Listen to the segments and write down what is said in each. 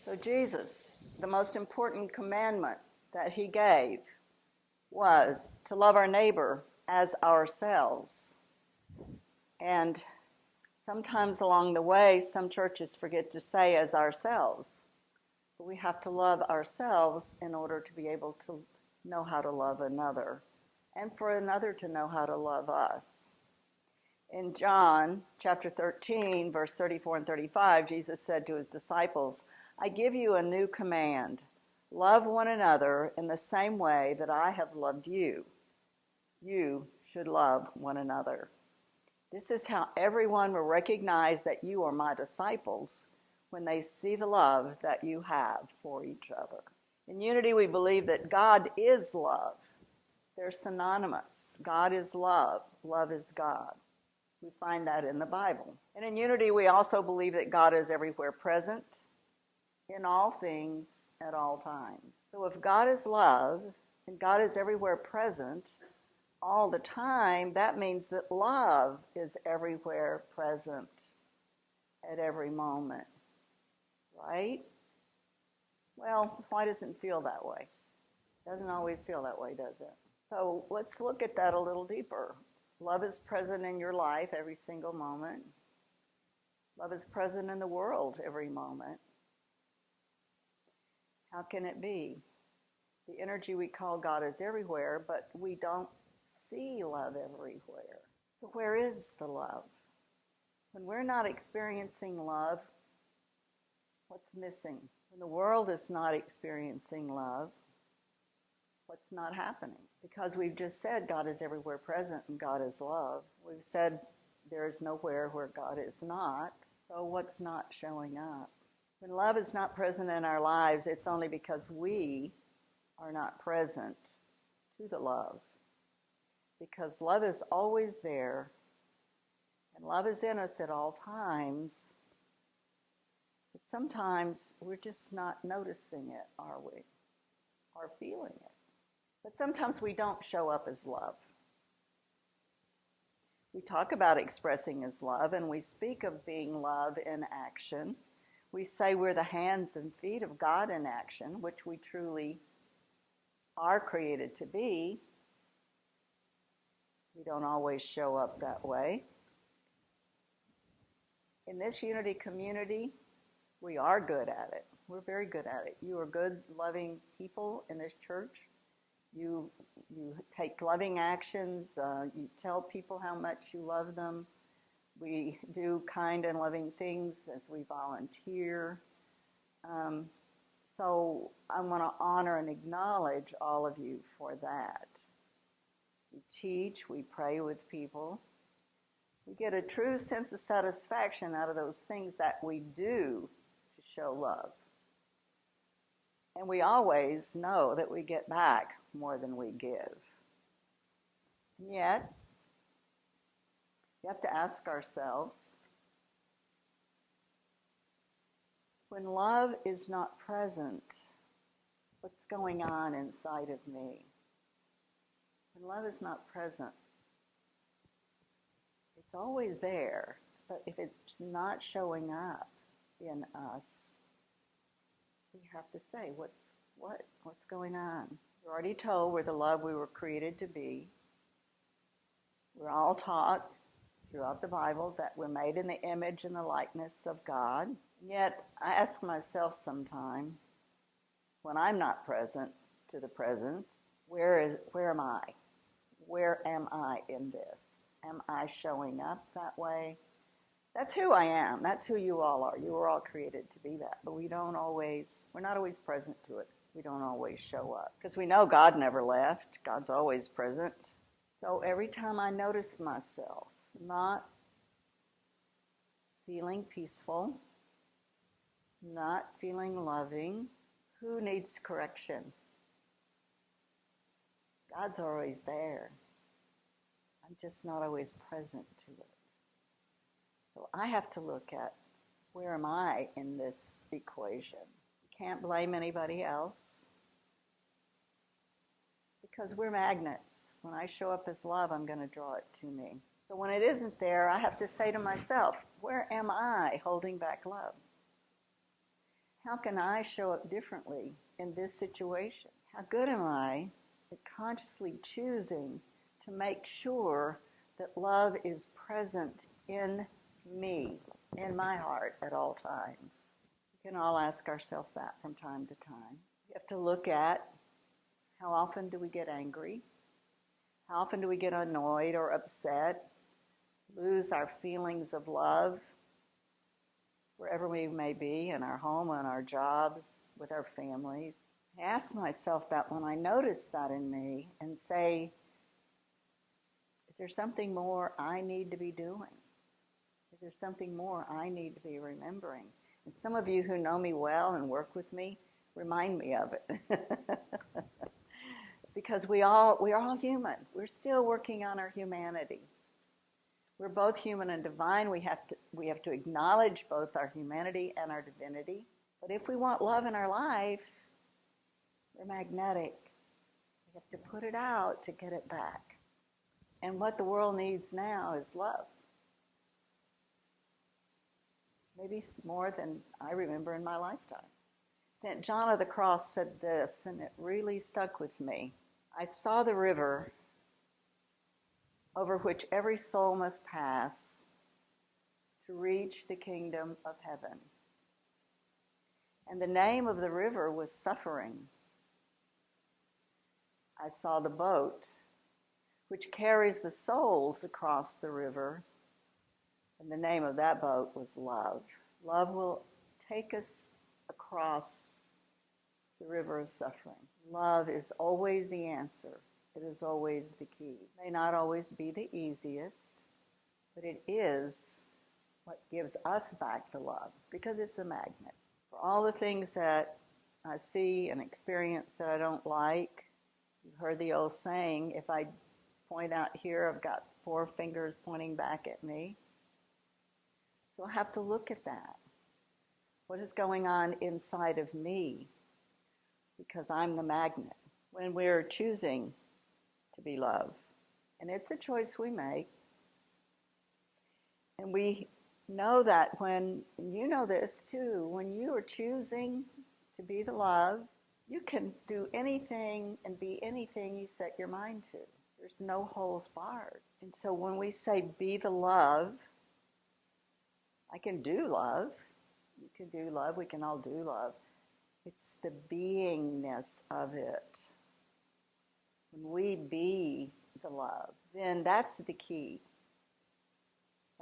So Jesus, the most important commandment that he gave was to love our neighbor as ourselves. And sometimes along the way, some churches forget to say as ourselves. But we have to love ourselves in order to be able to know how to love another, and for another to know how to love us. In John chapter 13, verse 34 and 35, Jesus said to his disciples, I give you a new command. Love one another in the same way that I have loved you. You should love one another. This is how everyone will recognize that you are my disciples when they see the love that you have for each other. In Unity, we believe that God is love. They're synonymous. God is love. Love is God. We find that in the Bible. And in Unity, we also believe that God is everywhere present, in all things, at all times. So if God is love, and God is everywhere present, all the time, that means that love is everywhere present at every moment. Right? Well, why doesn't it feel that way? It doesn't always feel that way, does it? So let's look at that a little deeper. Love is present in your life every single moment. Love is present in the world every moment. How can it be? The energy we call God is everywhere, but we don't see love everywhere. So where is the love? When we're not experiencing love, what's missing? When the world is not experiencing love, what's not happening? Because we've just said God is everywhere present and God is love. We've said there is nowhere where God is not. So what's not showing up? When love is not present in our lives, it's only because we are not present to the love. Because love is always there, and love is in us at all times. But sometimes we're just not noticing it, are we? Or feeling it. But sometimes we don't show up as love. We talk about expressing as love, and we speak of being love in action. We say we're the hands and feet of God in action, which we truly are created to be. We don't always show up that way. In this Unity community, we are good at it. We're very good at it. You are good, loving people in this church. You take loving actions. You tell people how much you love them. We do kind and loving things as we volunteer. So I want to honor and acknowledge all of you for that. We teach, we pray with people. We get a true sense of satisfaction out of those things that we do to show love. And we always know that we get back more than we give. And yet, we have to ask ourselves, when love is not present, what's going on inside of me? When love is not present, it's always there, but if it's not showing up in us, we have to say, what's going on? We're already told we're the love we were created to be. We're all taught throughout the Bible that we're made in the image and the likeness of God. Yet I ask myself sometime, when I'm not present to the presence, where am I? Where am I in this? Am I showing up that way? That's who I am. That's who you all are. You were all created to be that. But we're not always present to it. We don't always show up. Because we know God never left. God's always present. So every time I notice myself not feeling peaceful, not feeling loving, who needs correction? God's always there. I'm just not always present to it. So I have to look at, where am I in this equation? Can't blame anybody else, because we're magnets. When I show up as love, I'm going to draw it to me. So when it isn't there, I have to say to myself, where am I holding back love? How can I show up differently in this situation? How good am I at consciously choosing to make sure that love is present in me, in my heart at all times? We can all ask ourselves that from time to time. We have to look at how often do we get angry? How often do we get annoyed or upset, lose our feelings of love wherever we may be, in our home, on our jobs, with our families? I ask myself that when I notice that in me and say, is there something more I need to be doing? Is there something more I need to be remembering? And some of you who know me well and work with me, remind me of it. Because we are all human. We're still working on our humanity. We're both human and divine. We have to acknowledge both our humanity and our divinity. But if we want love in our life, we're magnetic. We have to put it out to get it back. And what the world needs now is love. Maybe more than I remember in my lifetime. St. John of the Cross said this, and it really stuck with me. I saw the river over which every soul must pass to reach the kingdom of heaven. And the name of the river was suffering. I saw the boat which carries the souls across the river, and the name of that boat was love. Love will take us across the river of suffering. Love is always the answer. It is always the key. It may not always be the easiest, but it is what gives us back the love, because it's a magnet. For all the things that I see and experience that I don't like, you've heard the old saying, if I point out here, I've got 4 fingers pointing back at me. So I have to look at that. What is going on inside of me? Because I'm the magnet. When we're choosing to be love, and it's a choice we make, and we know that when, you know this too, when you are choosing to be the love, you can do anything and be anything you set your mind to. There's no holes barred. And so when we say be the love, I can do love. You can do love. We can all do love. It's the beingness of it. When we be the love, then that's the key.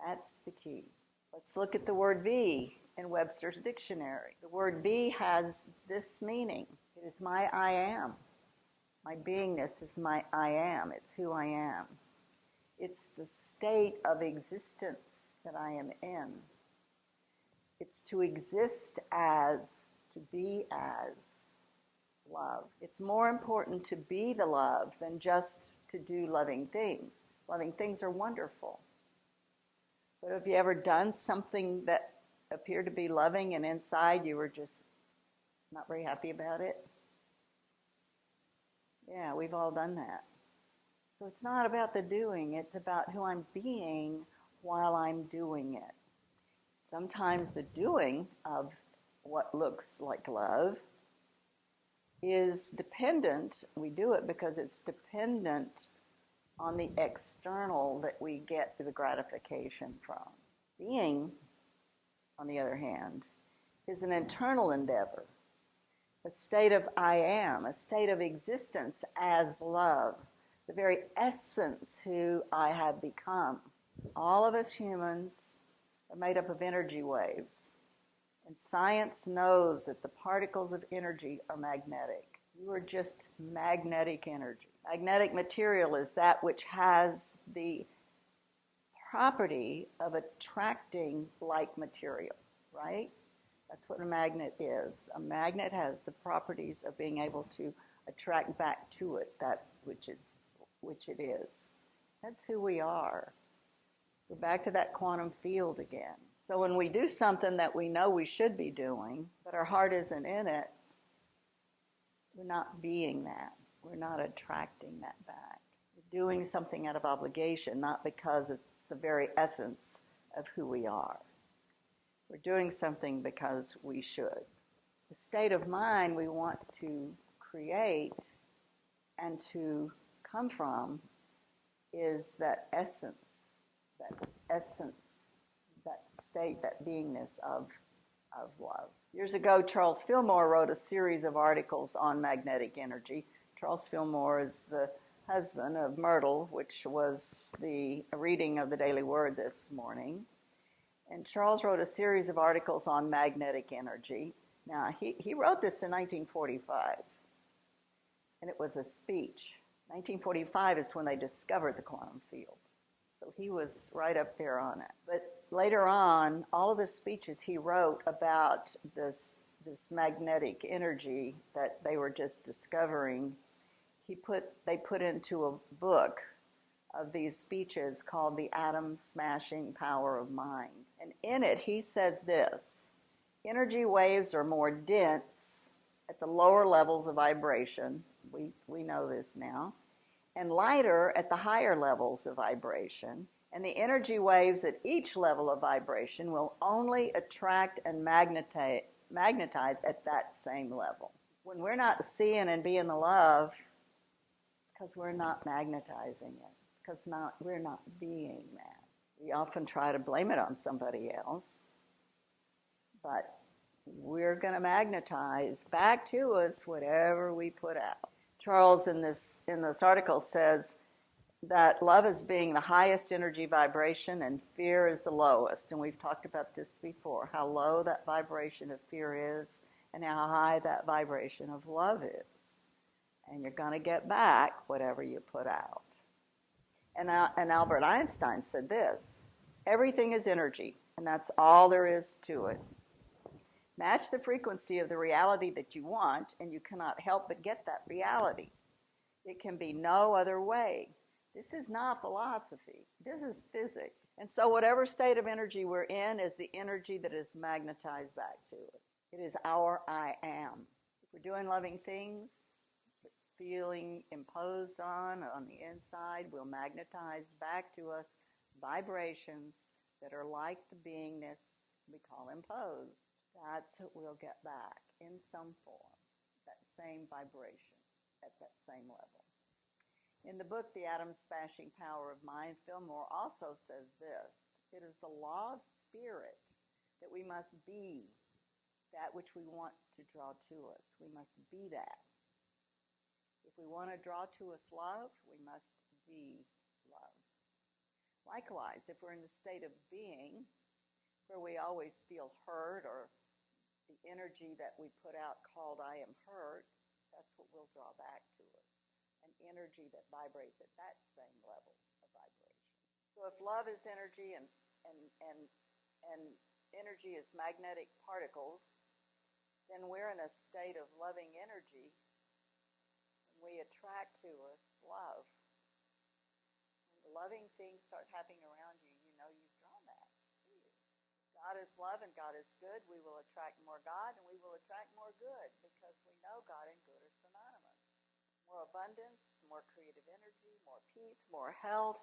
That's the key. Let's look at the word be in Webster's dictionary. The word be has this meaning. It is my I am. My beingness is my I am. It's who I am. It's the state of existence that I am in. It's to exist as, to be as love. It's more important to be the love than just to do loving things. Loving things are wonderful. But have you ever done something that appeared to be loving and inside you were just not very happy about it? Yeah, we've all done that. So it's not about the doing, it's about who I'm being while I'm doing it. Sometimes the doing of what looks like love is dependent. We do it because it's dependent on the external that we get the gratification from. Being, on the other hand, is an internal endeavor, a state of I am, a state of existence as love, the very essence who I have become. All of us humans are made up of energy waves, and science knows that the particles of energy are magnetic. You are just magnetic energy. Magnetic material is that which has the property of attracting like material, right? That's what a magnet is. A magnet has the properties of being able to attract back to it that which it is. That's who we are. We're back to that quantum field again. So when we do something that we know we should be doing, but our heart isn't in it, we're not being that. We're not attracting that back. We're doing something out of obligation, not because it's the very essence of who we are. We're doing something because we should. the state of mind we want to create and to come from is that essence, that state, that beingness of love. Years ago, Charles Fillmore wrote a series of articles on magnetic energy. Charles Fillmore is the husband of Myrtle, which was the reading of the Daily Word this morning. And Charles wrote a series of articles on magnetic energy. Now, he wrote this in 1945, and it was a speech. 1945 is when they discovered the quantum field. So he was right up there on it. But later on, all of the speeches he wrote about this magnetic energy that they were just discovering, they put into a book of these speeches called The Atom Smashing Power of Mind. And in it, he says this: energy waves are more dense at the lower levels of vibration. We know this now. And lighter at the higher levels of vibration. And the energy waves at each level of vibration will only attract and magnetize at that same level. When we're not seeing and being the love, it's because we're not magnetizing it. It's because we're not being that. We often try to blame it on somebody else, but we're going to magnetize back to us whatever we put out. Charles in this article says that love is being the highest energy vibration and fear is the lowest. And we've talked about this before, how low that vibration of fear is and how high that vibration of love is. And you're going to get back whatever you put out. And Albert Einstein said this: everything is energy, and that's all there is to it. Match the frequency of the reality that you want, and you cannot help but get that reality. It can be no other way. This is not philosophy. This is physics. And so whatever state of energy we're in is the energy that is magnetized back to us. It is our I am. If we're doing loving things, feeling imposed on the inside, will magnetize back to us vibrations that are like the beingness we call imposed. That's what we'll get back in some form, that same vibration at that same level. In the book, The Atom Smashing Power of Mind, Fillmore also says this: it is the law of spirit that we must be that which we want to draw to us. We must be that. If we want to draw to us love, we must be love. Likewise, if we're in the state of being, where we always feel hurt, or the energy that we put out called I am hurt, that's what we'll draw back to us. An energy that vibrates at that same level of vibration. So if love is energy and energy is magnetic particles, then we're in a state of loving energy, and we attract to us love. When the loving things start happening around you, you know you've drawn that to you. God is love and God is good. We will attract more God and we will attract more good, because we know God and good are synonymous. More abundance, more creative energy, more peace, more health,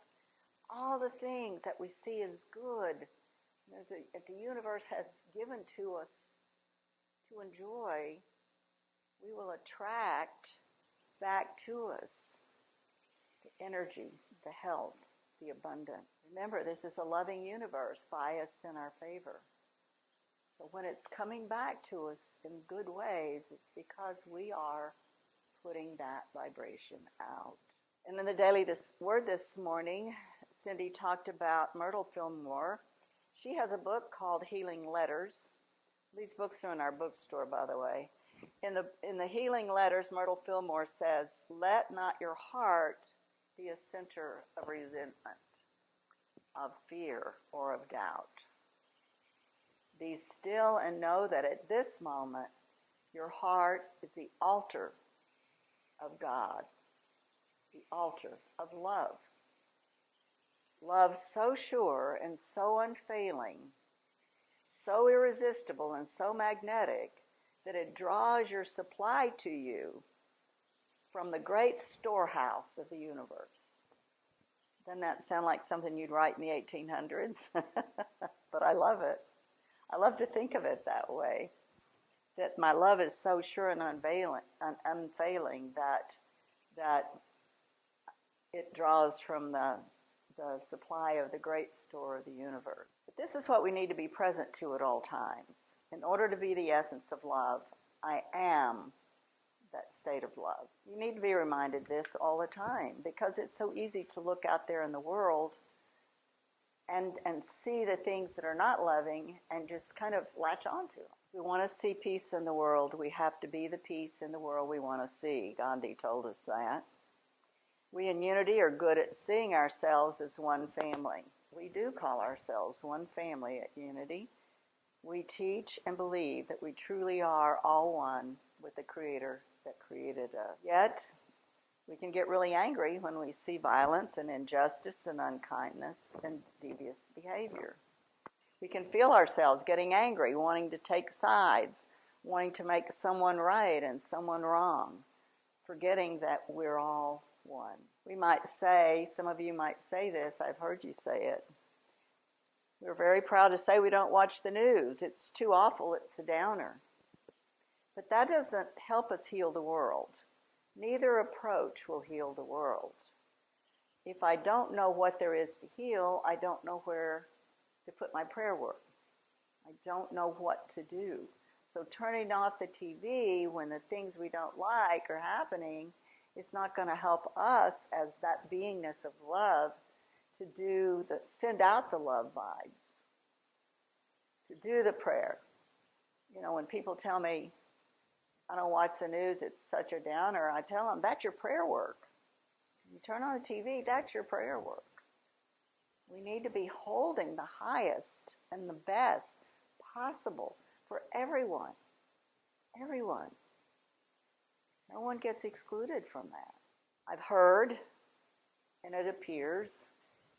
all the things that we see as good that the universe has given to us to enjoy, we will attract back to us the energy, the health, the abundance. Remember, this is a loving universe, biased in our favor. So when it's coming back to us in good ways, it's because we are putting that vibration out. And in the Daily Word this morning, Cindy talked about Myrtle Fillmore. She has a book called Healing Letters. These books are in our bookstore, by the way. In the Healing Letters, Myrtle Fillmore says, "Let not your heart be a center of resentment, of fear, or of doubt. Be still and know that at this moment, your heart is the altar of God, the altar of love. Love so sure and so unfailing, so irresistible and so magnetic that it draws your supply to you from the great storehouse of the universe." Doesn't that sound like something you'd write in the 1800s? But I love it. I love to think of it that way. that my love is so sure and unfailing that it draws from the supply of the great store of the universe. But this is what we need to be present to at all times. In order to be the essence of love, I am that state of love. You need to be reminded this all the time, because it's so easy to look out there in the world and see the things that are not loving and just kind of latch onto them. If we want to see peace in the world, we have to be the peace in the world we want to see. Gandhi told us that. We in Unity are good at seeing ourselves as one family. We do call ourselves one family at Unity. We teach and believe that we truly are all one with the Creator that created us. Yet, we can get really angry when we see violence and injustice and unkindness and devious behavior. We can feel ourselves getting angry, wanting to take sides, wanting to make someone right and someone wrong, forgetting that we're all one. We might say, some of you might say this, I've heard you say it. We're very proud to say we don't watch the news. It's too awful, it's a downer. But that doesn't help us heal the world. Neither approach will heal the world. If I don't know what there is to heal, I don't know where to put my prayer work. I don't know what to do. So turning off the TV when the things we don't like are happening, it's not going to help us as that beingness of love to send out the love vibes, to do the prayer. You know, when people tell me, I don't watch the news, it's such a downer, I tell them, that's your prayer work. You turn on the TV, that's your prayer work. We need to be holding the highest and the best possible for everyone. Everyone. No one gets excluded from that. I've heard, and it appears,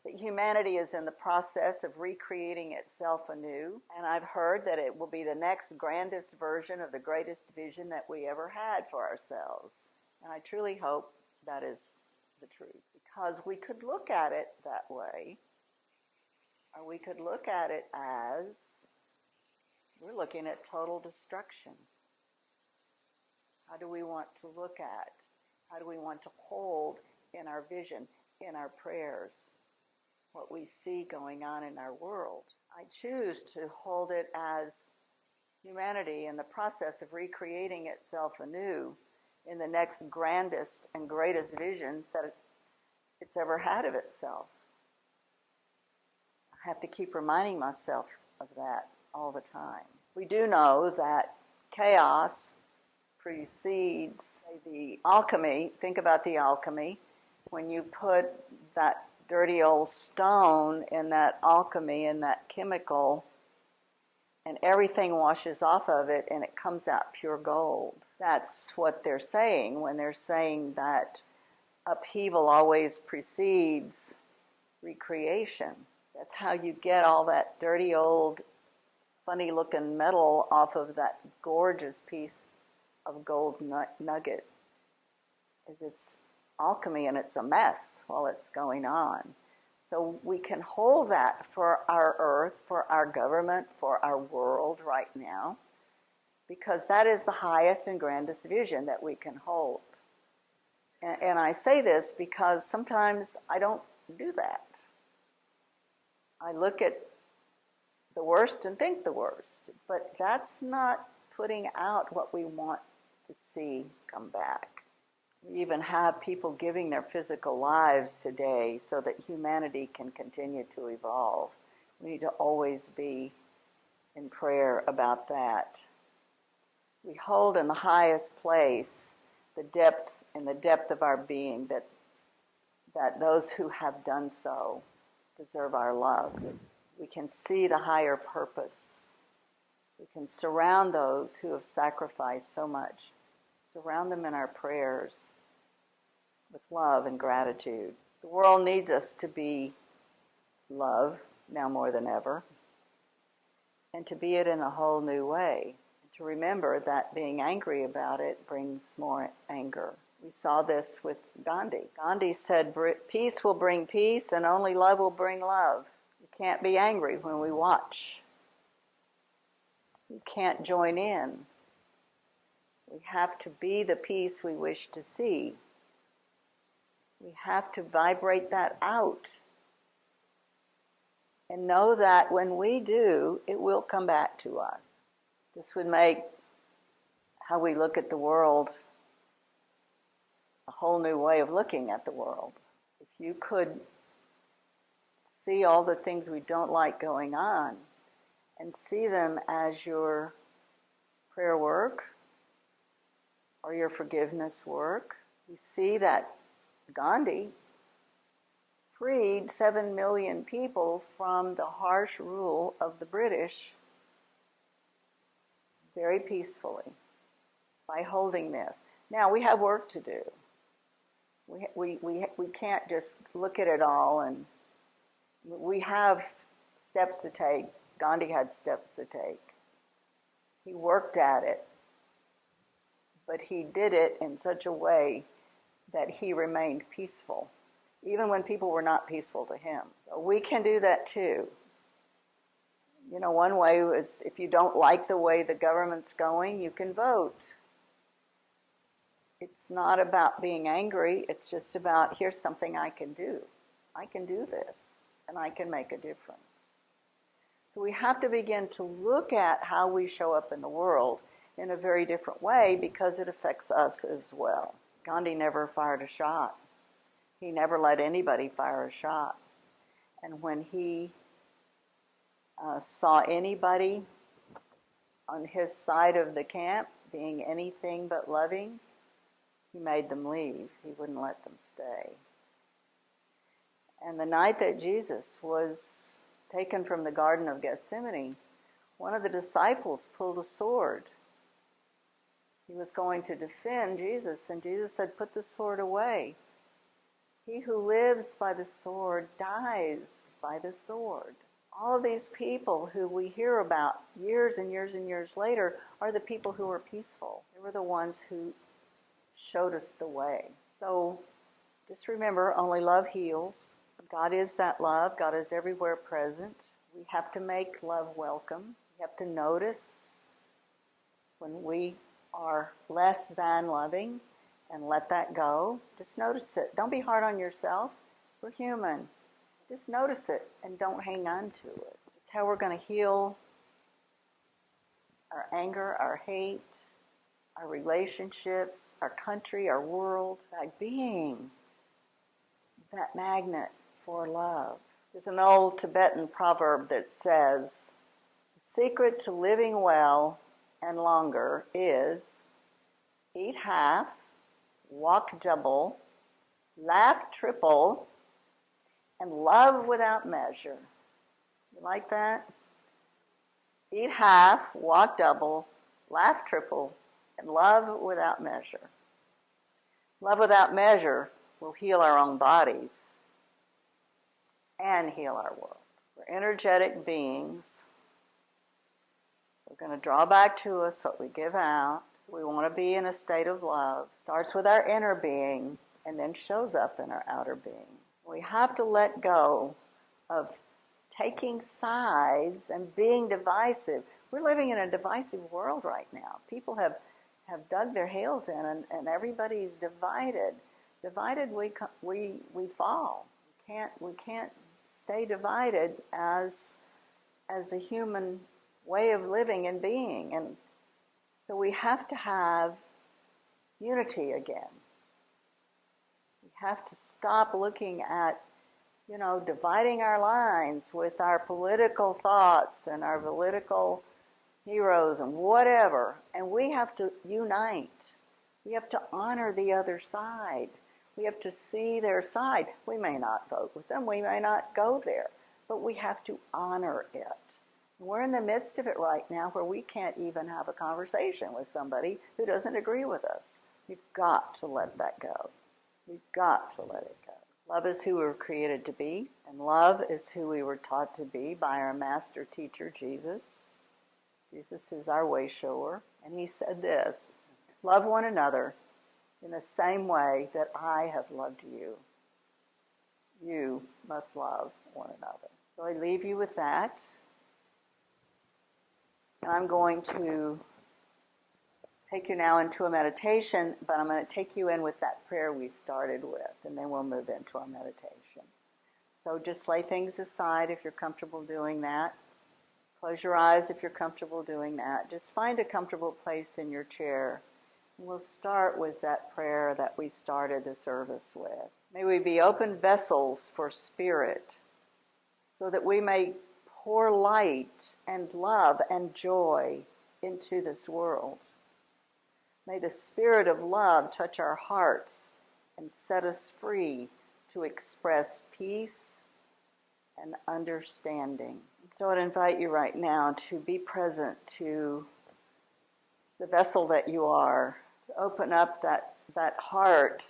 that humanity is in the process of recreating itself anew, and I've heard that it will be the next grandest version of the greatest vision that we ever had for ourselves. And I truly hope that is the truth, because we could look at it that way, or we could look at it as we're looking at total destruction. How do we want to look at? How do we want to hold in our vision, in our prayers, what we see going on in our world? I choose to hold it as humanity in the process of recreating itself anew in the next grandest and greatest vision that it's ever had of itself. I have to keep reminding myself of that all the time. We do know that chaos precedes the alchemy. Think about the alchemy. When you put that dirty old stone in that alchemy, in that chemical, and everything washes off of it and it comes out pure gold. That's what they're saying when they're saying that upheaval always precedes recreation. That's how you get all that dirty old funny looking metal off of that gorgeous piece of gold nugget. Is it's alchemy and it's a mess while it's going on. So we can hold that for our earth, for our government, for our world right now, because that is the highest and grandest vision that we can hold. And I say this because sometimes I don't do that. I look at the worst and think the worst, but that's not putting out what we want to see come back. We even have people giving their physical lives today so that humanity can continue to evolve. We need to always be in prayer about that. We hold in the highest place the depth of our being, that those who have done so deserve our love. We can see the higher purpose. We can surround those who have sacrificed so much. Surround them in our prayers with love and gratitude. The world needs us to be love now more than ever, and to be it in a whole new way. To remember that being angry about it brings more anger. We saw this with Gandhi. Gandhi said, peace will bring peace and only love will bring love. You can't be angry when we watch. You can't join in We have to be the peace we wish to see. We have to vibrate that out and know that when we do, it will come back to us. This would make how we look at the world a whole new way of looking at the world. If you could see all the things we don't like going on and see them as your prayer work or your forgiveness work, you see that Gandhi freed 7 million people from the harsh rule of the British very peacefully by holding this. Now, we have work to do. We can't just look at it all, and we have steps to take. Gandhi had steps to take. He worked at it, but he did it in such a way that he remained peaceful, even when people were not peaceful to him. So we can do that too. You know, one way is if you don't like the way the government's going, you can vote. It's not about being angry. It's just about, here's something I can do. I can do this, and I can make a difference. So we have to begin to look at how we show up in the world in a very different way because it affects us as well. Gandhi never fired a shot. He never let anybody fire a shot. And when he saw anybody on his side of the camp being anything but loving, he made them leave. He wouldn't let them stay. And the night that Jesus was taken from the Garden of Gethsemane, one of the disciples pulled a sword. He was going to defend Jesus, and Jesus said, "Put the sword away. He who lives by the sword dies by the sword." All of these people who we hear about years and years and years later are the people who were peaceful. They were the ones who showed us the way. So just remember, only love heals. God is that love. God is everywhere present. We have to make love welcome. We have to notice when we are less than loving and let that go. Just notice it. Don't be hard on yourself. We're human. Just notice it and don't hang on to it. It's how we're going to heal our anger, our hate, our relationships, our country, our world, by being that magnet for love. There's an old Tibetan proverb that says, "The secret to living well and longer is eat half, walk double, laugh triple, and love without measure." You like that? Eat half, walk double, laugh triple, and love without measure. Love without measure will heal our own bodies and heal our world. We're energetic beings. We're going to draw back to us what we give out. So we want to be in a state of love. Starts with our inner being and then shows up in our outer being. We have to let go of taking sides and being divisive. We're living in a divisive world right now. People have dug their heels in, and everybody's divided. Divided, we fall. We can't stay divided as a human way of living and being. And so we have to have unity again. We have to stop looking at, dividing our lines with our political thoughts and our political heroes and whatever. And we have to unite. We have to honor the other side. We have to see their side. We may not vote with them. We may not go there. But we have to honor it. We're in the midst of it right now where we can't even have a conversation with somebody who doesn't agree with us. We've got to let that go. We've got to let it go. Love is who we were created to be, and love is who we were taught to be by our master teacher, Jesus. Jesus is our way shower, and he said this, "Love one another in the same way that I have loved you. You must love one another." So I leave you with that. And I'm going to take you now into a meditation, but I'm going to take you in with that prayer we started with, and then we'll move into our meditation. So just lay things aside if you're comfortable doing that. Close your eyes if you're comfortable doing that. Just find a comfortable place in your chair. And we'll start with that prayer that we started the service with. May we be open vessels for Spirit, so that we may pour light and love and joy into this world. May the Spirit of love touch our hearts and set us free to express peace and understanding. So I'd invite you right now to be present to the vessel that you are, to open up that heart,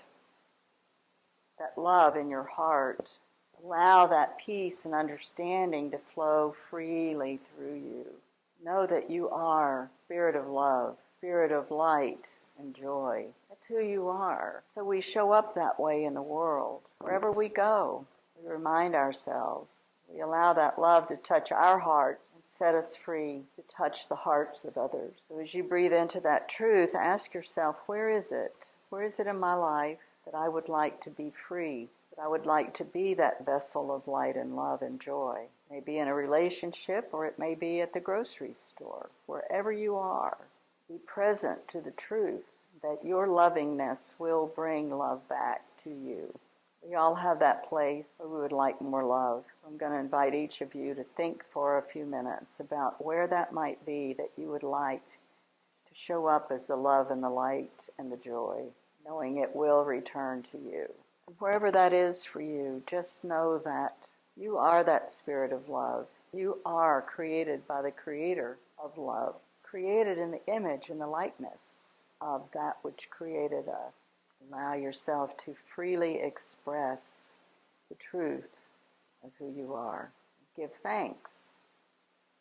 that love in your heart. Allow that peace and understanding to flow freely through you. Know that you are Spirit of love, Spirit of light and joy. That's who you are. So we show up that way in the world. Wherever we go, we remind ourselves. We allow that love to touch our hearts and set us free to touch the hearts of others. So as you breathe into that truth, ask yourself, where is it? Where is it in my life that I would like to be free? That I would like to be that vessel of light and love and joy? It may be in a relationship, or it may be at the grocery store. Wherever you are, be present to the truth that your lovingness will bring love back to you. We all have that place where we would like more love. So I'm going to invite each of you to think for a few minutes about where that might be that you would like to show up as the love and the light and the joy, knowing it will return to you. And wherever that is for you, just know that you are that Spirit of love. You are created by the Creator of love, created in the image and the likeness of that which created us. Allow yourself to freely express the truth of who you are. Give thanks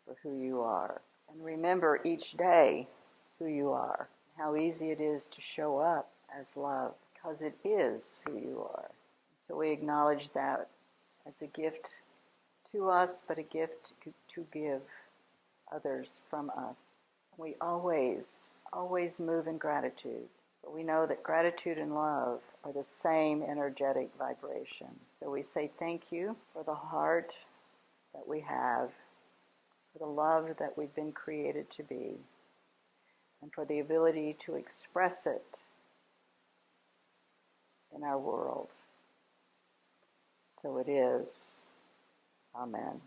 for who you are. And remember each day who you are, how easy it is to show up as love, because it is who you are. So we acknowledge that as a gift to us, but a gift to give others from us. We always move in gratitude. But we know that gratitude and love are the same energetic vibration. So we say thank you for the heart that we have, for the love that we've been created to be, and for the ability to express it in our world. So it is. Amen.